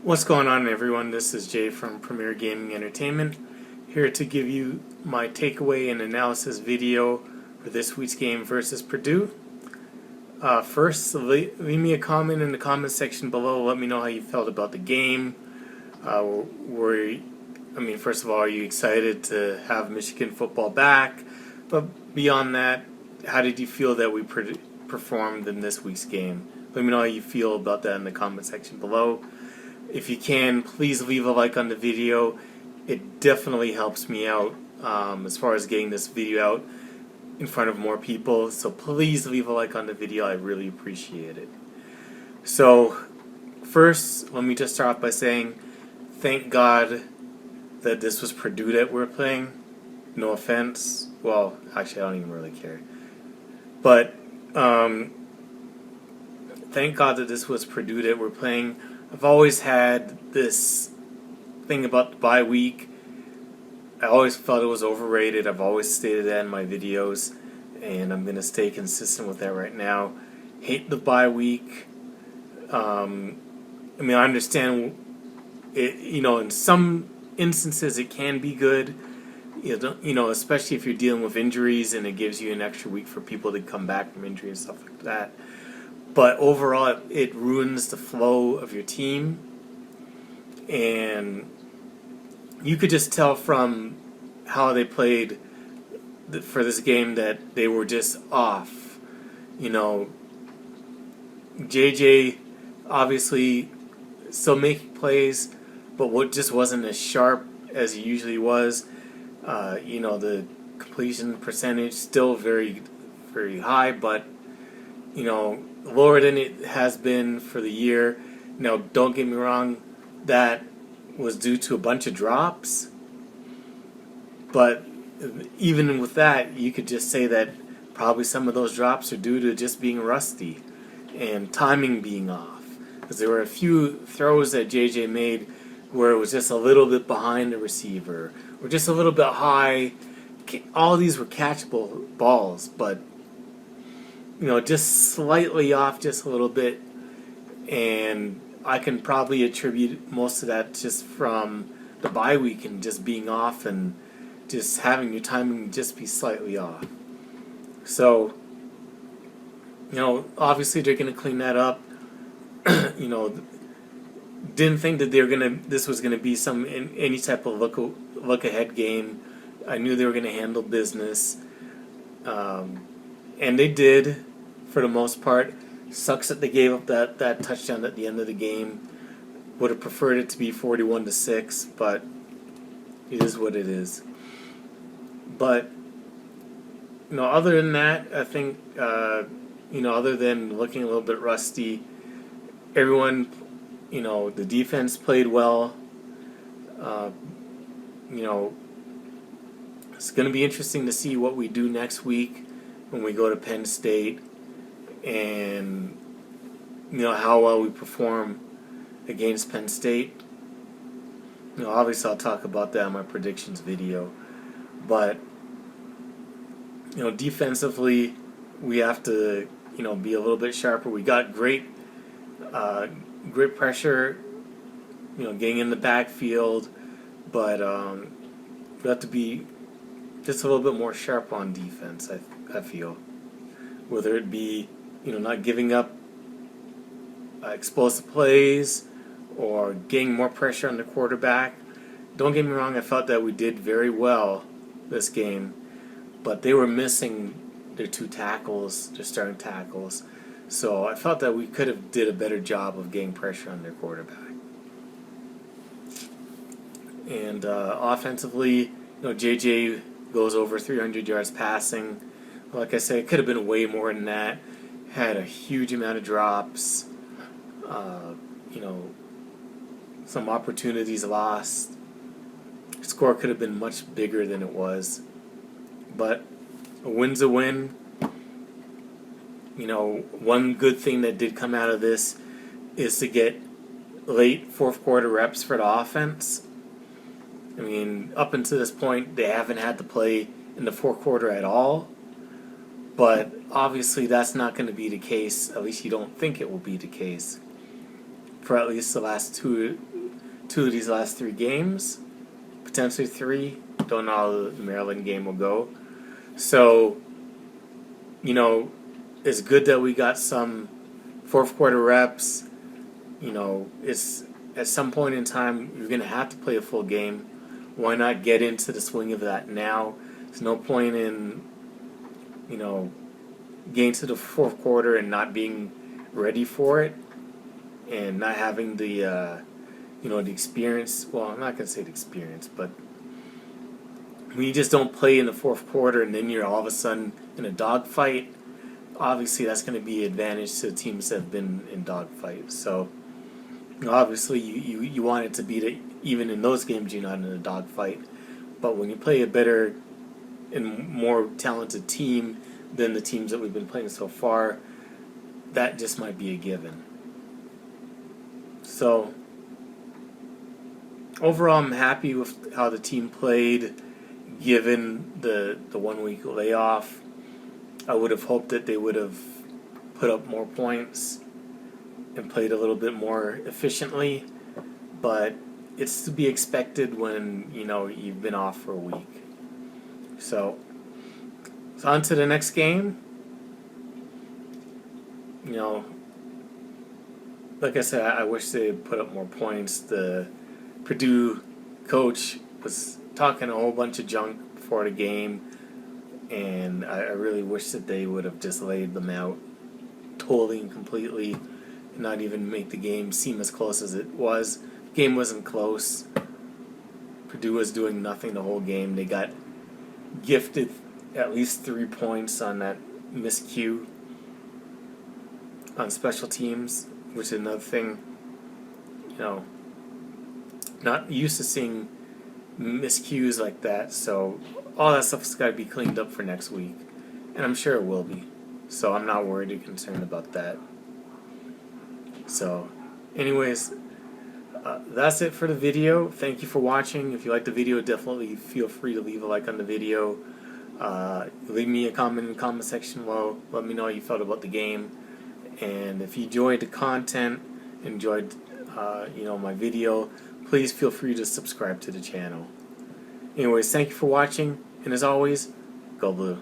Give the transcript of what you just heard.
What's going on, everyone? This is Jay from Premier Gaming Entertainment, here to give you my takeaway and analysis video for this week's game versus Purdue. First, leave me a comment in the comment section below. Let me know how you felt about the game. First of all, are you excited to have Michigan football back? But beyond that, how did you feel that we performed in this week's game? Let me know how you feel about that in the comment section below. If you can, please leave a like on the video. It definitely helps me out as far as getting this video out in front of more people. So please leave a like on the video. I really appreciate it. So first, let me just start off by saying thank God that this was Purdue that we're playing. No offense. Well, actually, I don't even really care. But thank God that this was Purdue that we're playing. I've always had this thing about the bye week. I always felt it was overrated. I've always stated that in my videos, and I'm going to stay consistent with that right now. Hate the bye week. I understand it. In some instances it can be good. Especially if you're dealing with injuries and it gives you an extra week for people to come back from injury and stuff like that. But overall, it ruins the flow of your team. And you could just tell from how they played for this game that they were just off. JJ obviously still making plays, but what just wasn't as sharp as he usually was. The completion percentage still very, very high, but lower than it has been for the year. Now, don't get me wrong, that was due to a bunch of drops. But even with that, you could just say that probably some of those drops are due to just being rusty and timing being off. Because there were a few throws that JJ made where it was just a little bit behind the receiver or just a little bit high. All these were catchable balls, but just slightly off just a little bit, and I can probably attribute most of that just from the bye week and just being off and just having your timing just be slightly off. So, obviously they're going to clean that up. Didn't think that this was gonna be any type of look ahead game. I knew they were going to handle business, and they did. For the most part. Sucks that they gave up that touchdown at the end of the game. Would have preferred it to be 41-6, but it is what it is. But other than that, I think other than looking a little bit rusty, everyone, the defense played well. It's going to be interesting to see what we do next week when we go to Penn State. And how well we perform against Penn State. Obviously I'll talk about that in my predictions video. But defensively we have to be a little bit sharper. We got great pressure, getting in the backfield, but we have to be just a little bit more sharp on defense. I feel, whether it be not giving up explosive plays or getting more pressure on the quarterback. Don't get me wrong, I felt that we did very well this game, but they were missing their two tackles, their starting tackles. So I felt that we could have did a better job of getting pressure on their quarterback. And offensively, JJ goes over 300 yards passing. Like I said, it could have been way more than that. Had a huge amount of drops, some opportunities lost. Score could have been much bigger than it was, but a win's a win. One good thing that did come out of this is to get late fourth quarter reps for the offense. Up until this point, they haven't had to play in the fourth quarter at all. But obviously that's not going to be the case, at least you don't think it will be the case, for at least the last two 2 of these last 3 games, potentially 3. Don't know how the Maryland game will go. So, it's good that we got some fourth quarter reps. It's at some point in time you're going to have to play a full game. Why not get into the swing of that now? There's no point in, getting to the fourth quarter and not being ready for it and not having the, the experience. Well, I'm not going to say the experience, but when you just don't play in the fourth quarter and then you're all of a sudden in a dogfight, obviously that's going to be an advantage to the teams that have been in dogfights. So, obviously you want it to be that even in those games you're not in a dogfight. But when you play a better and more talented team than the teams that we've been playing so far, that just might be a given. So, overall, I'm happy with how the team played, given the 1 week layoff. I would have hoped that they would have put up more points and played a little bit more efficiently, but it's to be expected when you've been off for a week. So on to the next game. Like I said, I wish they had put up more points. The Purdue coach was talking a whole bunch of junk before the game, and I really wish that they would have just laid them out totally and completely and not even make the game seem as close as it was. The game wasn't close. Purdue was doing nothing the whole game. They got gifted at least 3 points on that miscue on special teams, which is another thing, not used to seeing miscues like that. So all that stuff's got to be cleaned up for next week, and I'm sure it will be. So I'm not worried or concerned about that. So, anyways, that's it for the video. Thank you for watching. If you like the video, definitely feel free to leave a like on the video. Leave me a comment in the comment section below. Let me know how you felt about the game. And if you enjoyed the content, enjoyed my video, please feel free to subscribe to the channel. Anyways, thank you for watching, and as always, go blue.